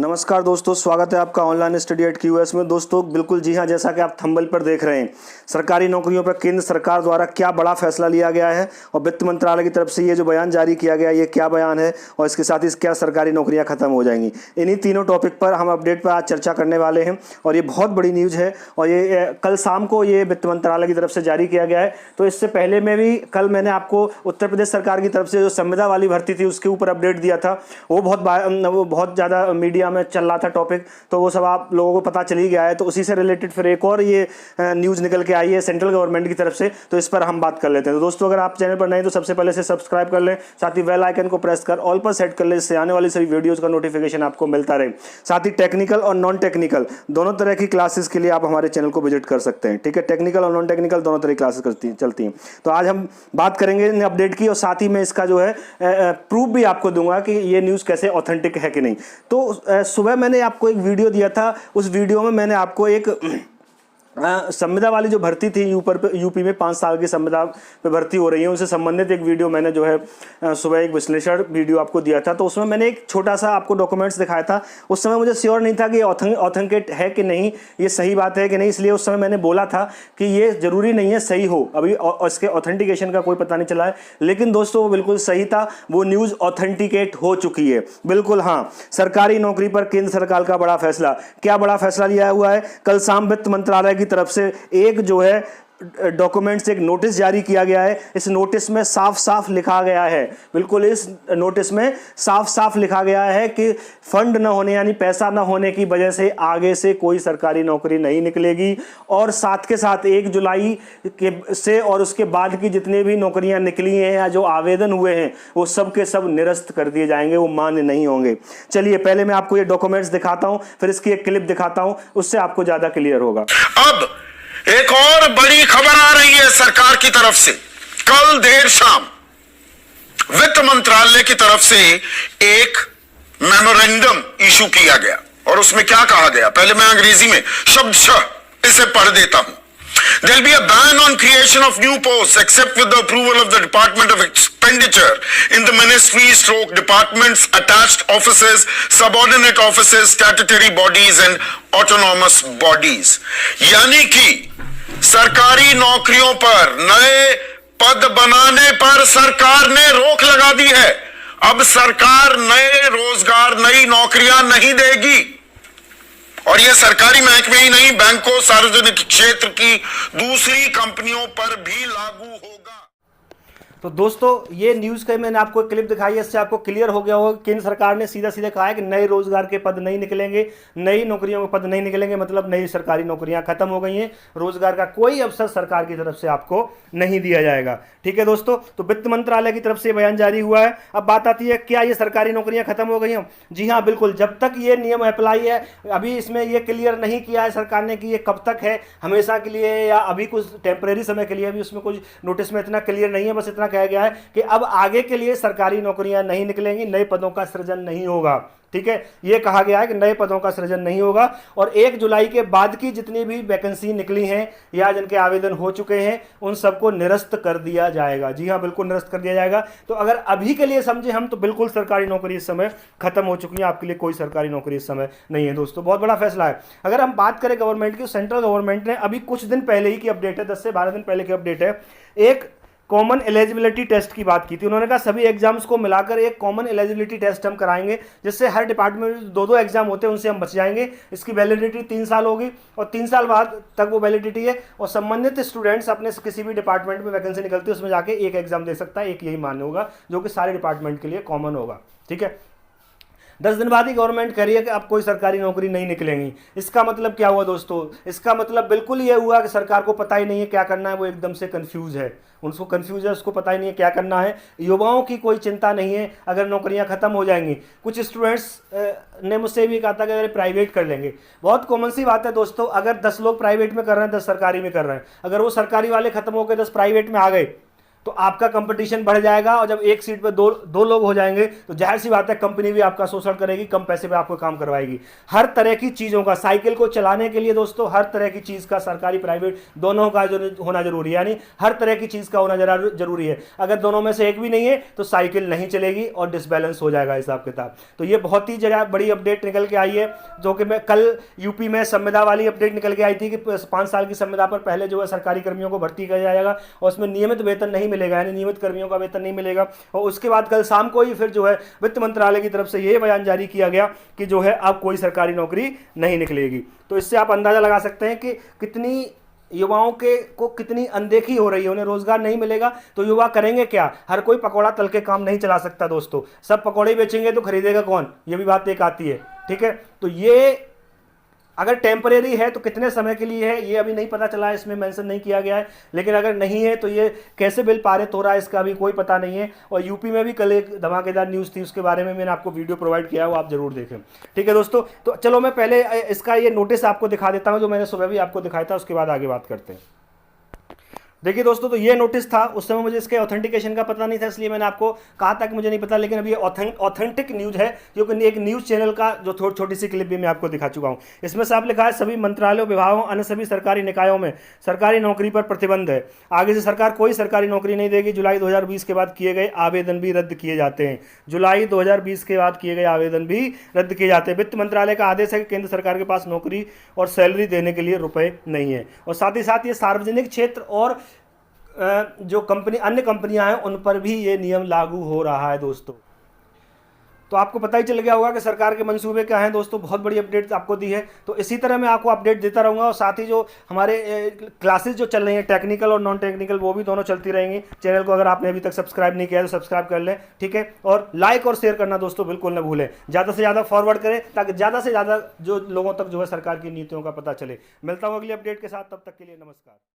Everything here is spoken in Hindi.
नमस्कार दोस्तों, स्वागत है आपका ऑनलाइन स्टडी एट क्यूएस में। दोस्तों बिल्कुल जी हाँ, जैसा कि आप थंबनेल पर देख रहे हैं, सरकारी नौकरियों पर केंद्र सरकार द्वारा क्या बड़ा फैसला लिया गया है और वित्त मंत्रालय की तरफ से ये जो बयान जारी किया गया है, ये क्या बयान है और इसके साथ ही क्या सरकारी नौकरियां खत्म हो जाएंगी। इन्हीं तीनों टॉपिक पर हम अपडेट पर आज चर्चा करने वाले हैं और ये बहुत बड़ी न्यूज़ है और ये कल शाम को ये वित्त मंत्रालय की तरफ से जारी किया गया है। तो इससे पहले में भी कल मैंने आपको उत्तर प्रदेश सरकार की तरफ से जो संविदा वाली भर्ती थी उसके ऊपर अपडेट दिया था। वो बहुत ज़्यादा मीडिया में चल रहा था टॉपिक, तो वो सब आप लोगों को पता चल ही गया है। तो उसी से रिलेटेड फिर एक और ये न्यूज़ निकल के आई है सेंट्रल गवर्नमेंट की तरफ से, तो इस पर हम बात कर लेते हैं। तो दोस्तों अगर आप चैनल पर नए तो सबसे पहले से सब्सक्राइब कर लें, साथ ही बेल आइकन को प्रेस कर ऑल पर सेट कर लें, इससे आने वाली सभी वीडियोज़ का नोटिफिकेशन आपको मिलता रहे। साथ ही टेक्निकल और नॉन टेक्निकल दोनों तरह की क्लासेस के लिए आप हमारे चैनल को विजिट कर सकते हैं। ठीक है, टेक्निकल और नॉन टेक्निकल दोनों तरह की क्लासेस चलती हैं। तो आज हम बात करेंगे इन अपडेट की और साथ ही मैं इसका जो है प्रूफ भी आपको दूंगा कि ये न्यूज़ कैसे ऑथेंटिक है कि नहीं। तो सुबह मैंने आपको एक वीडियो दिया था, उस वीडियो में मैंने आपको एक संविदा वाली जो भर्ती थी यूपी में 5 साल की संविदा पे भर्ती हो रही है, उनसे संबंधित एक वीडियो मैंने जो है सुबह एक विश्लेषण वीडियो आपको दिया था। तो उसमें मैंने एक छोटा सा आपको डॉक्यूमेंट्स दिखाया था। उस समय मुझे श्योर नहीं था कि ये ऑथेंटिकेट है कि नहीं, ये सही बात है कि नहीं, इसलिए उस समय मैंने बोला था कि ये ज़रूरी नहीं है सही हो, अभी इसके ऑथेंटिकेशन का कोई पता नहीं चला है। लेकिन दोस्तों वो बिल्कुल सही था, वो न्यूज़ ऑथेंटिकेट हो चुकी है बिल्कुल। हाँ, सरकारी नौकरी पर केंद्र सरकार का बड़ा फैसला। क्या बड़ा फैसला लिया हुआ है? कल शाम वित्त मंत्रालय की तरफ से एक जो है डॉक्यूमेंट्स एक नोटिस जारी किया गया है। इस नोटिस में साफ साफ लिखा गया है, बिल्कुल इस नोटिस में साफ साफ लिखा गया है कि फंड न होने यानी पैसा न होने की वजह से आगे से कोई सरकारी नौकरी नहीं निकलेगी और साथ के साथ 1 जुलाई के से और उसके बाद की जितनी भी नौकरियां निकली हैं या जो आवेदन हुए हैं वो सब के सब निरस्त कर दिए जाएंगे, वो मान्य नहीं होंगे। चलिए पहले मैं आपको ये डॉक्यूमेंट्स दिखाता हूं, फिर इसकी एक क्लिप दिखाता हूं, उससे आपको ज्यादा क्लियर होगा। अब एक और बड़ी खबर आ रही है सरकार की तरफ से। कल देर शाम वित्त मंत्रालय की तरफ से एक मेमोरेंडम इशू किया गया और उसमें क्या कहा गया, पहले मैं अंग्रेजी में शब्दशः इसे पढ़ देता हूं। There'll be a ban on creation of new posts except with the approval of the Department of Expenditure in the ministries, departments, attached offices, subordinate offices, statutory bodies and autonomous bodies। यानी कि सरकारी नौकरियों पर नए पद बनाने पर सरकार ने रोक लगा दी है। अब सरकार नए रोजगार, नई नौकरियां नहीं देगी और यह सरकारी महकमे ही नहीं, बैंकों, सार्वजनिक क्षेत्र की दूसरी कंपनियों पर भी लागू होगा। तो दोस्तों ये न्यूज़ का मैंने आपको एक क्लिप दिखाई है, इससे आपको क्लियर हो गया होगा। केंद्र सरकार ने सीधा सीधा कहा है कि नए रोजगार के पद नहीं निकलेंगे, नई नौकरियों के पद नहीं निकलेंगे, मतलब नई सरकारी नौकरियां खत्म हो गई हैं। रोजगार का कोई अवसर सरकार की तरफ से आपको नहीं दिया जाएगा। ठीक है दोस्तों, तो वित्त मंत्रालय की तरफ से बयान जारी हुआ है। अब बात आती है क्या ये सरकारी नौकरियां खत्म हो गई हैं? जी हाँ बिल्कुल, जब तक ये नियम अप्लाई है, अभी इसमें ये क्लियर नहीं किया है सरकार ने कि ये कब तक है, हमेशा के लिए या अभी कुछ टेम्परेरी समय के लिए, अभी उसमें कुछ नोटिस में इतना क्लियर नहीं है। बस इतना कहा गया है कि अब आगे के लिए सरकारी नौकरियां नहीं निकलेंगी, नए पदों का सृजन नहीं होगा। ठीक है, यह कहा गया है कि नए पदों का सृजन नहीं होगा और 1 जुलाई के बाद की जितनी भी वैकेंसी निकली हैं या जिनके आवेदन हो चुके हैं उन सबको निरस्त कर दिया जाएगा। जी हाँ बिल्कुल निरस्त कर दिया जाएगा। तो अगर अभी के लिए समझे हम तो बिल्कुल सरकारी नौकरी इस समय खत्म हो चुकी है, आपके लिए कोई सरकारी नौकरी इस समय नहीं है। दोस्तों बहुत बड़ा फैसला है। अगर हम बात करें गवर्नमेंट की, सेंट्रल गवर्नमेंट ने अभी कुछ दिन पहले ही की अपडेट है, 10 से 12 दिन पहले की अपडेट है, एक कॉमन एलिजिबिलिटी टेस्ट की बात की थी। उन्होंने कहा सभी एग्जाम्स को मिलाकर एक कॉमन एलिजिबिलिटी टेस्ट हम कराएंगे, जिससे हर डिपार्टमेंट में 2-2 एग्जाम होते हैं, उनसे हम बच जाएंगे। इसकी वैलिडिटी 3 साल होगी और 3 साल बाद तक वो वैलिडिटी है और संबंधित स्टूडेंट्स अपने किसी भी डिपार्टमेंट में वैकेंसी निकलती है उसमें जाके एक एग्जाम दे सकता है, एक यही मान्य होगा जो कि सारे डिपार्टमेंट के लिए कॉमन होगा। ठीक है, 10 दिन बाद ही गवर्नमेंट कह रही है कि अब कोई सरकारी नौकरी नहीं निकलेंगी। इसका मतलब क्या हुआ दोस्तों? इसका मतलब बिल्कुल ये हुआ कि सरकार को पता ही नहीं है क्या करना है, वो एकदम से कंफ्यूज है, उनको कंफ्यूज है, उसको पता ही नहीं है क्या करना है। युवाओं की कोई चिंता नहीं है अगर नौकरियां खत्म हो जाएंगी। कुछ स्टूडेंट्स ने मुझसे भी कहा था कि अगर प्राइवेट कर लेंगे, बहुत कॉमन सी बात है दोस्तों, अगर 10 लोग प्राइवेट में कर रहे हैं, 10 सरकारी में कर रहे हैं, अगर वो सरकारी वाले खत्म होकर 10 प्राइवेट में आ गए तो आपका कंपटीशन बढ़ जाएगा, और जब एक सीट पे दो लोग हो जाएंगे तो जाहिर सी बात है कंपनी भी आपका शोषण करेगी, कम पैसे पे आपको काम करवाएगी। हर तरह की चीज़ों का, साइकिल को चलाने के लिए दोस्तों हर तरह की चीज़ का, सरकारी प्राइवेट दोनों का जो होना जरूरी है, यानी हर तरह की चीज़ का होना जरूरी है। अगर दोनों में से एक भी नहीं है तो साइकिल नहीं चलेगी और डिसबैलेंस हो जाएगा हिसाब किताब। तो ये बहुत ही जगह बड़ी अपडेट निकल के आई है, जो कि मैं कल यूपी में संविदा वाली अपडेट निकल के आई थी कि 5 साल की संविदा पर पहले जो है सरकारी कर्मियों को भर्ती किया जाएगा और उसमें नियमित वेतन नहीं मिलेगा, यानी नियमित कर्मियों का वेतन नहीं मिलेगा। और उसके बाद कल शाम को ही फिर जो है वित्त मंत्रालय की तरफ से यह बयान जारी किया गया कि जो है अब कोई सरकारी नौकरी नहीं निकलेगी। तो इससे आप अंदाजा लगा सकते हैं कि कितनी युवाओं को कितनी अनदेखी हो रही है, उन्हें रोजगार नहीं मिलेगा तो युवा करेंगे क्या। हर कोई पकौड़ा तल के काम नहीं चला सकता दोस्तों, सब पकौड़े बेचेंगे तो खरीदेगा कौन, ये भी बात एक आती है। ठीक है, तो ये अगर टेम्परेरी है तो कितने समय के लिए है ये अभी नहीं पता चला है, इसमें मेंशन नहीं किया गया है। लेकिन अगर नहीं है तो ये कैसे बिल पारित हो रहा है इसका भी कोई पता नहीं है। और यूपी में भी कल एक धमाकेदार न्यूज़ थी, उसके बारे में मैंने आपको वीडियो प्रोवाइड किया है, वो आप जरूर देखें। ठीक है दोस्तों, तो चलो मैं पहले इसका ये नोटिस आपको दिखा देता हूँ जो मैंने सुबह भी आपको दिखाया था, उसके बाद आगे बात करते हैं। देखिए दोस्तों, तो ये नोटिस था, उस समय मुझे इसके ऑथेंटिकेशन का पता नहीं था, इसलिए मैंने आपको कहा था कि मुझे नहीं पता। लेकिन अभी ये ऑथेंटिक न्यूज़ है, क्योंकि एक न्यूज़ चैनल का जो छोटी सी क्लिप भी मैं आपको दिखा चुका हूँ। इसमें साफ लिखा है सभी मंत्रालयों, विभागों, अन्य सभी सरकारी निकायों में सरकारी नौकरी पर प्रतिबंध है। आगे से सरकार कोई सरकारी नौकरी नहीं देगी। जुलाई 2020 के बाद किए गए आवेदन भी रद्द किए जाते हैं। जुलाई 2020 के बाद किए गए आवेदन भी रद्द किए जाते हैं। वित्त मंत्रालय का आदेश है कि केंद्र सरकार के पास नौकरी और सैलरी देने के लिए रुपए नहीं है। और साथ ही साथ ये सार्वजनिक क्षेत्र और जो अन्य कंपनियां हैं उन पर भी ये नियम लागू हो रहा है दोस्तों। तो आपको पता ही चल गया होगा कि सरकार के मंसूबे क्या हैं दोस्तों। बहुत बड़ी अपडेट आपको दी है, तो इसी तरह मैं आपको अपडेट देता रहूँगा। और साथ ही जो हमारे क्लासेस जो चल रही हैं, टेक्निकल और नॉन टेक्निकल, वो भी दोनों चलती रहेंगी। चैनल को अगर आपने अभी तक सब्सक्राइब नहीं किया तो सब्सक्राइब कर लें, ठीक है। और लाइक और शेयर करना दोस्तों बिल्कुल न भूलें, ज़्यादा से ज़्यादा फॉरवर्ड करें ताकि ज़्यादा से ज़्यादा जो लोगों तक जो है सरकार की नीतियों का पता चले। मिलता हूँ अगली अपडेट के साथ, तब तक के लिए नमस्कार।